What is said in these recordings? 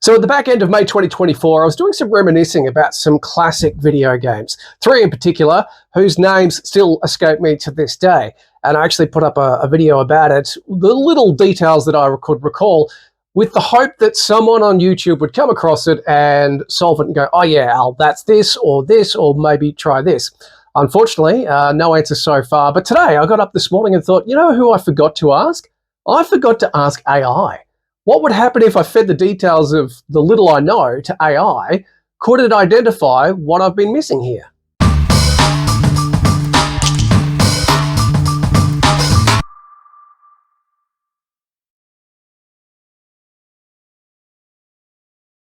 So at the back end of May 2024, I was doing some reminiscing about some classic video games, three in particular, whose names still escape me to this day. And I actually put up a video about it, the little details that I could recall, with the hope that someone on YouTube would come across it and solve it and go, oh yeah, Al, that's this, or maybe try this. Unfortunately, no answer so far. But today I got up this morning and thought, you know who I forgot to ask? I forgot to ask AI. What would happen if I fed the details of the little I know to AI? Could it identify what I've been missing here?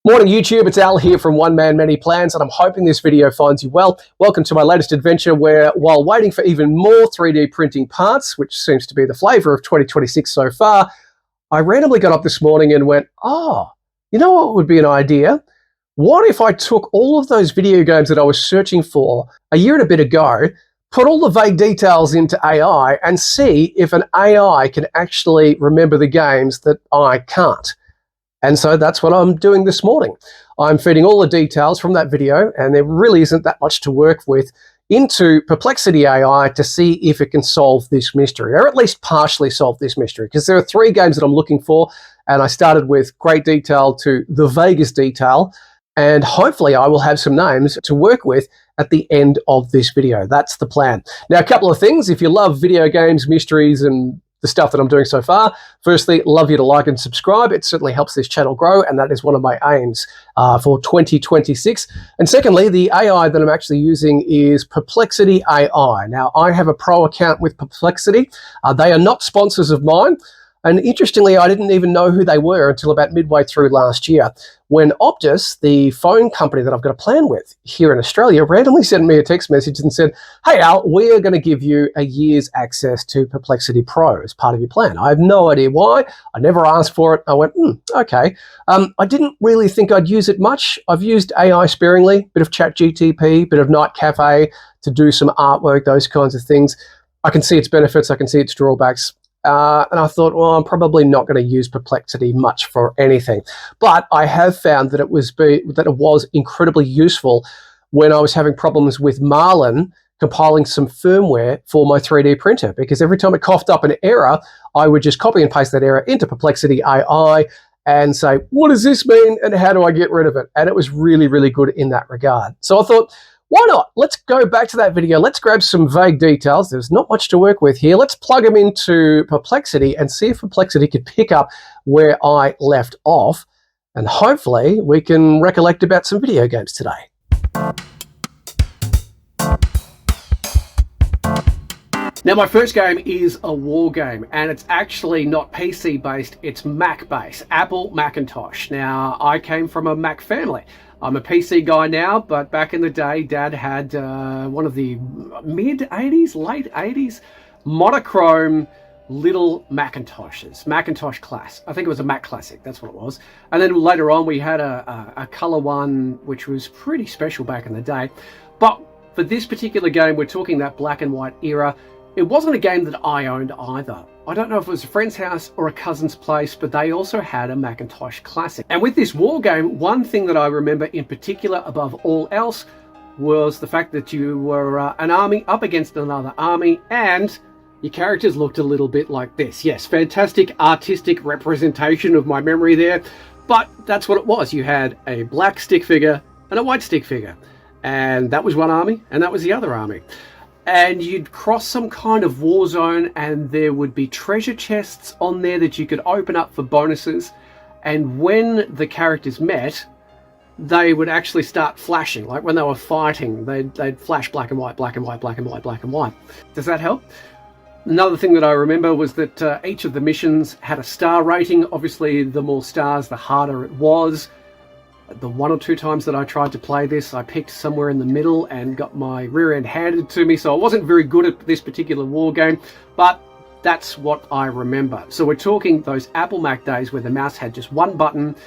Morning YouTube, it's Al here from One Man Many Plans, and I'm hoping this video finds you well. Welcome to my latest adventure where, while waiting for even more 3D printing parts, which seems to be the flavour of 2026 so far, I randomly got up this morning and went, oh, you know what would be an idea? What if I took all of those video games that I was searching for a year and a bit ago, put all the vague details into AI and see if an AI can actually remember the games that I can't. And so that's what I'm doing this morning. I'm feeding all the details from that video, and there really isn't that much to work with, into Perplexity AI to see if it can solve this mystery, or at least partially solve this mystery, because there are three games that I'm looking for, and I started with great detail to the vaguest detail, and hopefully I will have some names to work with at the end of this video. That's the plan. Now, a couple of things. If you love video games, mysteries, and the stuff that I'm doing so far, firstly, love you to like and subscribe. It certainly helps this channel grow, and that is one of my aims for 2026. And secondly, the AI that I'm actually using is Perplexity AI. Now, I have a pro account with Perplexity. They are not sponsors of mine. And interestingly, I didn't even know who they were until about midway through last year, when Optus, the phone company that I've got a plan with here in Australia, randomly sent me a text message and said, hey Al, we're going to give you a year's access to Perplexity Pro as part of your plan. I have no idea why. I never asked for it. I went, okay. I didn't really think I'd use it much. I've used AI sparingly, bit of ChatGTP, bit of Night Cafe to do some artwork, those kinds of things. I can see its benefits. I can see its drawbacks. And I thought, well, I'm probably not going to use Perplexity much for anything. But I have found that it was incredibly useful when I was having problems with Marlin compiling some firmware for my 3D printer, because every time it coughed up an error, I would just copy and paste that error into Perplexity AI and say, what does this mean and how do I get rid of it? And it was really, really good in that regard. So I thought, why not? Let's go back to that video. Let's grab some vague details. There's not much to work with here. Let's plug them into Perplexity and see if Perplexity could pick up where I left off. And hopefully we can recollect about some video games today. Now, my first game is a war game, and it's actually not PC based, it's Mac based, Apple Macintosh. Now, I came from a Mac family. I'm a PC guy now, but back in the day, Dad had one of the mid-80s, late 80s, monochrome little Macintoshes, Macintosh Class. I think it was a Mac Classic, that's what it was. And then later on, we had a color one, which was pretty special back in the day. But for this particular game, we're talking that black and white era. It wasn't a game that I owned either. I don't know if it was a friend's house or a cousin's place, but they also had a Macintosh Classic. And with this war game, one thing that I remember in particular above all else was the fact that you were an army up against another army, and your characters looked a little bit like this. Yes, fantastic artistic representation of my memory there, but that's what it was. You had a black stick figure and a white stick figure, and that was one army, and that was the other army. And you'd cross some kind of war zone, and there would be treasure chests on there that you could open up for bonuses. And when the characters met, they would actually start flashing. Like when they were fighting, they'd flash black and white, black and white, black and white, black and white. Does that help? Another thing that I remember was that each of the missions had a star rating. Obviously, the more stars, the harder it was. The one or two times that I tried to play this, I picked somewhere in the middle and got my rear end handed to me, so I wasn't very good at this particular war game, but that's what I remember. So we're talking those Apple Mac days where the mouse had just one button,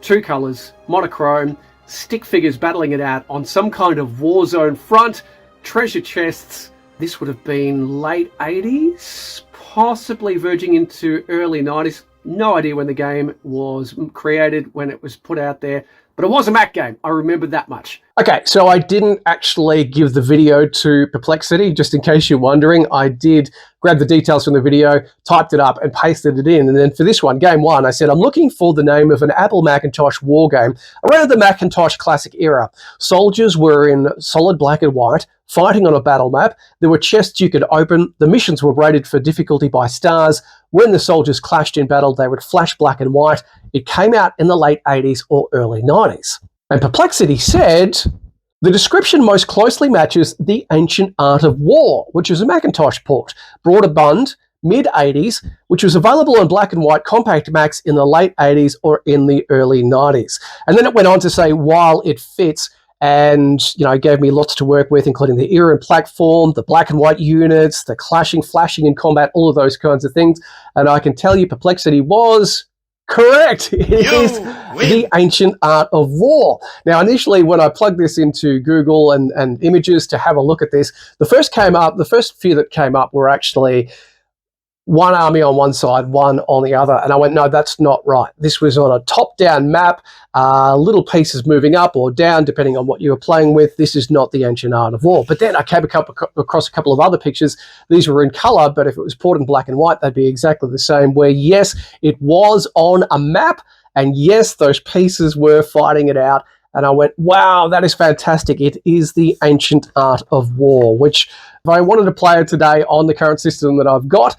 two colors, monochrome, stick figures battling it out on some kind of war zone front, treasure chests. This would have been late 80s, possibly verging into early 90s. No idea when the game was created, when it was put out there, but it was a Mac game. I remember that much. Okay, so I didn't actually give the video to Perplexity, just in case you're wondering. I did grab the details from the video, typed it up, and pasted it in. And then for this one, game one, I said, I'm looking for the name of an Apple Macintosh war game around the Macintosh Classic era. Soldiers were in solid black and white, fighting on a battle map. There were chests you could open. The missions were rated for difficulty by stars. When the soldiers clashed in battle, they would flash black and white. It came out in the late 80s or early 90s. And Perplexity said, the description most closely matches The Ancient Art of War, which is a Macintosh port, brought a bund mid-80s, which was available on black and white compact Macs in the late 80s or in the early 90s. And then it went on to say, while it fits, and gave me lots to work with, including the era and platform, the black and white units, the clashing, flashing in combat, all of those kinds of things. And I can tell you Perplexity was correct. It is The Ancient Art of War. Now, initially, when I plugged this into Google and images to have a look at this, the first few that came up were actually one army on one side, one on the other. And I went, no, that's not right. This was on a top-down map, little pieces moving up or down, depending on what you were playing with. This is not The Ancient Art of War. But then I came across a couple of other pictures. These were in color, but if it was ported in black and white, they'd be exactly the same, where, yes, it was on a map, and yes, those pieces were fighting it out. And I went, wow, that is fantastic. It is The Ancient Art of War, which if I wanted to play it today on the current system that I've got,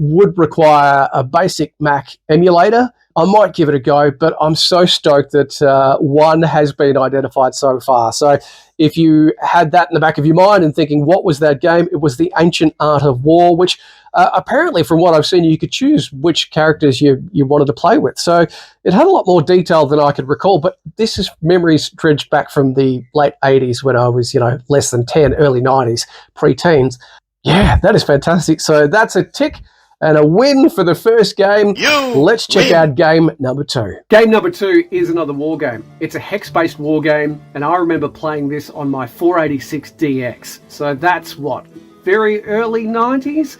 would require a basic Mac emulator. I might give it a go, but I'm so stoked that one has been identified so far. So if you had that in the back of your mind and thinking, what was that game? It was The Ancient Art of War, which apparently from what I've seen, you could choose which characters you wanted to play with. So it had a lot more detail than I could recall, but this is memories dredged back from the late 80s when I was, less than 10, early 90s, pre-teens. Yeah, that is fantastic. So that's a tick and a win for the first game. Let's check out game number 2. Game number 2 is another war game. It's a hex-based war game, and I remember playing this on my 486DX. So that's what, very early 90s?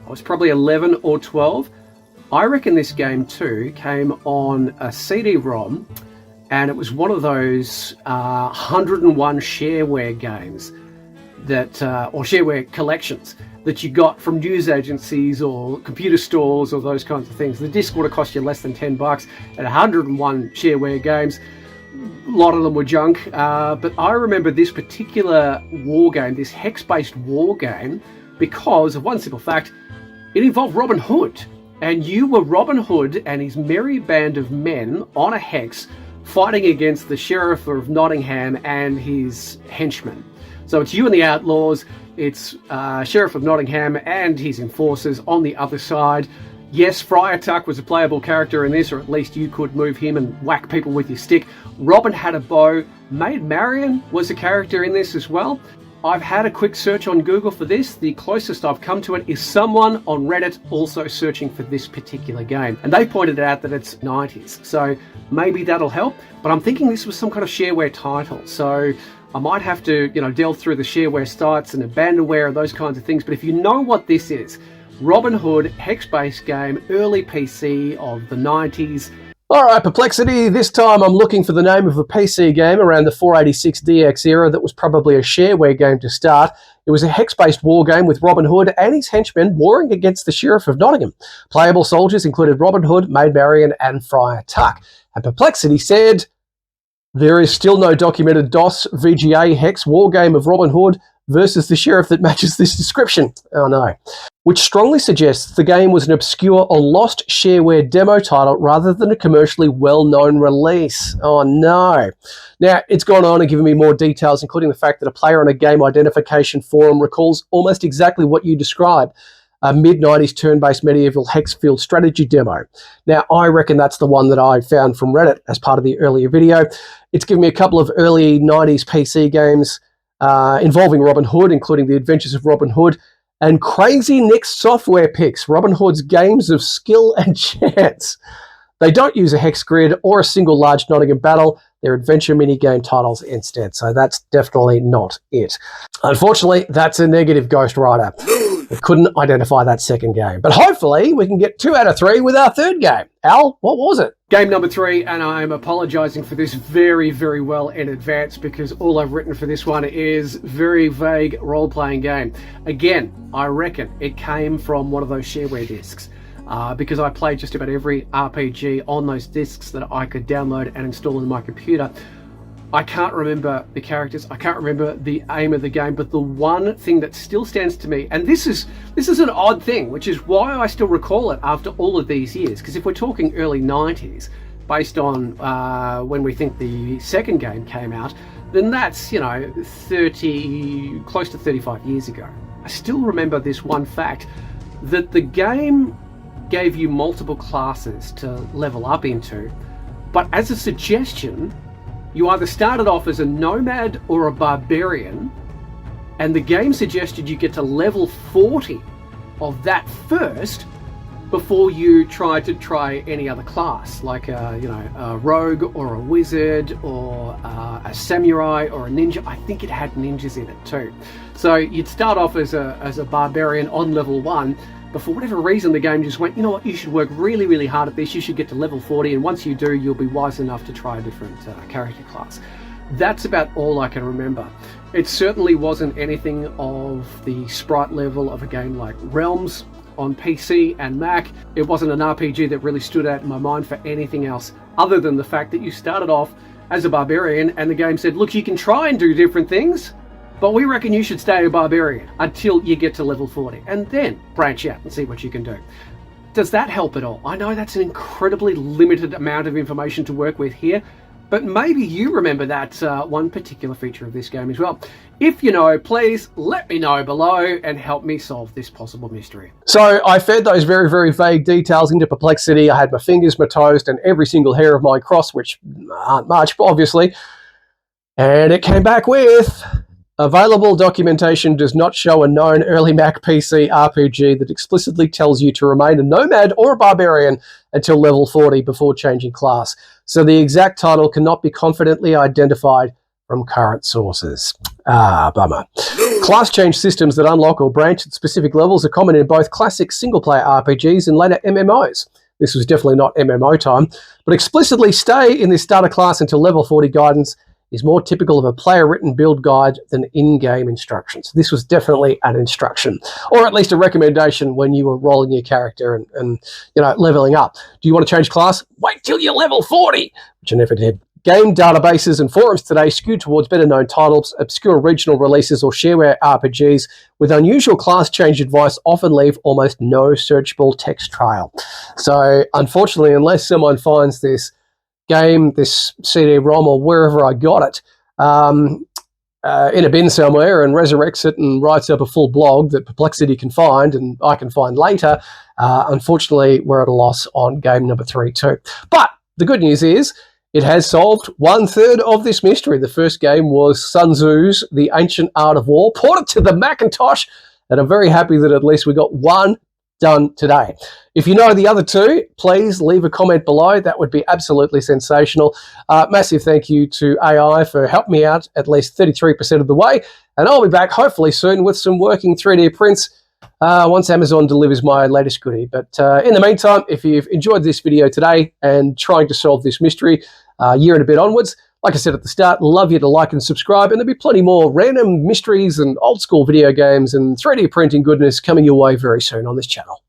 I was probably 11 or 12. I reckon this game too came on a CD-ROM, and it was one of those 101 shareware games that, or shareware collections that you got from news agencies or computer stores or those kinds of things. The disc would have cost you less than $10 at 101 shareware games. A lot of them were junk, but I remember this particular war game, this hex-based war game, because of one simple fact: it involved Robin Hood. And you were Robin Hood and his merry band of men on a hex fighting against the Sheriff of Nottingham and his henchmen. So it's you and the outlaws, it's Sheriff of Nottingham and his enforcers on the other side. Yes, Friar Tuck was a playable character in this, or at least you could move him and whack people with your stick. Robin had a bow. Maid Marian was a character in this as well. I've had a quick search on Google for this. The closest I've come to it is someone on Reddit also searching for this particular game. And they pointed out that it's 90s, so maybe that'll help. But I'm thinking this was some kind of shareware title, so I might have to, delve through the shareware sites and abandonware and those kinds of things. But if you know what this is, Robin Hood, hex-based game, early PC of the 90s. All right, Perplexity, this time I'm looking for the name of a PC game around the 486DX era that was probably a shareware game to start. It was a hex-based war game with Robin Hood and his henchmen warring against the Sheriff of Nottingham. Playable soldiers included Robin Hood, Maid Marian, and Friar Tuck. And Perplexity said, there is still no documented DOS VGA hex war game of Robin Hood versus the Sheriff that matches this description. Oh no. Which strongly suggests the game was an obscure or lost shareware demo title rather than a commercially well-known release. Oh no. Now, it's gone on and given me more details, including the fact that a player on a game identification forum recalls almost exactly what you described. A mid-90s turn-based medieval hex field strategy demo. Now, I reckon that's the one that I found from Reddit as part of the earlier video. It's given me a couple of early 90s PC games involving Robin Hood, including The Adventures of Robin Hood, and Crazy Nick's software picks, Robin Hood's games of skill and chance. They don't use a hex grid or a single large Nottingham battle. They're adventure minigame titles instead, so that's definitely not it. Unfortunately, that's a negative, Ghost Rider. We couldn't identify that second game. But hopefully we can get 2 out of 3 with our third game. Al, what was it? Game number 3, and I'm apologising for this very, very well in advance because all I've written for this one is very vague role-playing game. Again, I reckon it came from one of those shareware discs. Because I played just about every RPG on those discs that I could download and install on my computer. I can't remember the characters, I can't remember the aim of the game, but the one thing that still stands to me, and this is an odd thing, which is why I still recall it after all of these years, because if we're talking early 90s, based on when we think the second game came out, then that's, you know, 30, close to 35 years ago. I still remember this one fact, that the game gave you multiple classes to level up into, but as a suggestion, you either started off as a nomad or a barbarian, and the game suggested you get to level 40 of that first before you tried to try any other class, like a rogue or a wizard or a samurai or a ninja. I think it had ninjas in it too. So you'd start off as a barbarian on level 1, but for whatever reason the game just went, you know what, you should work really, really hard at this, you should get to level 40, and once you do, you'll be wise enough to try a different character class. That's about all I can remember. It certainly wasn't anything of the sprite level of a game like Realms on PC and Mac. It wasn't an RPG that really stood out in my mind for anything else other than the fact that you started off as a barbarian and the game said, look, you can try and do different things, but we reckon you should stay a barbarian until you get to level 40 and then branch out and see what you can do. Does that help at all? I know that's an incredibly limited amount of information to work with here, but maybe you remember that one particular feature of this game as well. If you know, please let me know below and help me solve this possible mystery. So I fed those very, very vague details into Perplexity. I had my fingers, my toes, and every single hair of my cross, which aren't much, obviously. And it came back with... available documentation does not show a known early Mac PC RPG that explicitly tells you to remain a nomad or a barbarian until level 40 before changing class. So the exact title cannot be confidently identified from current sources. Bummer. Class change systems that unlock or branch at specific levels are common in both classic single-player RPGs and later MMOs. This was definitely not MMO time, but explicitly stay in this starter class until level 40 guidance is more typical of a player-written build guide than in-game instructions. This was definitely an instruction, or at least a recommendation when you were rolling your character and you know, leveling up. Do you want to change class? Wait till you're level 40, which I never did. Game databases and forums today skew towards better-known titles, obscure regional releases, or shareware RPGs with unusual class change advice often leave almost no searchable text trail. So, unfortunately, unless someone finds this game, this CD-ROM, or wherever I got it, in a bin somewhere and resurrects it and writes up a full blog that Perplexity can find and I can find later, unfortunately, we're at a loss on game number 3 too. But the good news is, it has solved 1/3 of this mystery. The first game was Sun Tzu's The Ancient Art of War, ported to the Macintosh, and I'm very happy that at least we got one done today. If you know the other 2, please leave a comment below. That would be absolutely sensational. Massive thank you to AI for helping me out at least 33% of the way, and I'll be back hopefully soon with some working 3D prints once Amazon delivers my latest goodie. But in the meantime, if you've enjoyed this video today and trying to solve this mystery year and a bit onwards, like I said at the start, love you to like and subscribe, and there'll be plenty more random mysteries and old school video games and 3D printing goodness coming your way very soon on this channel.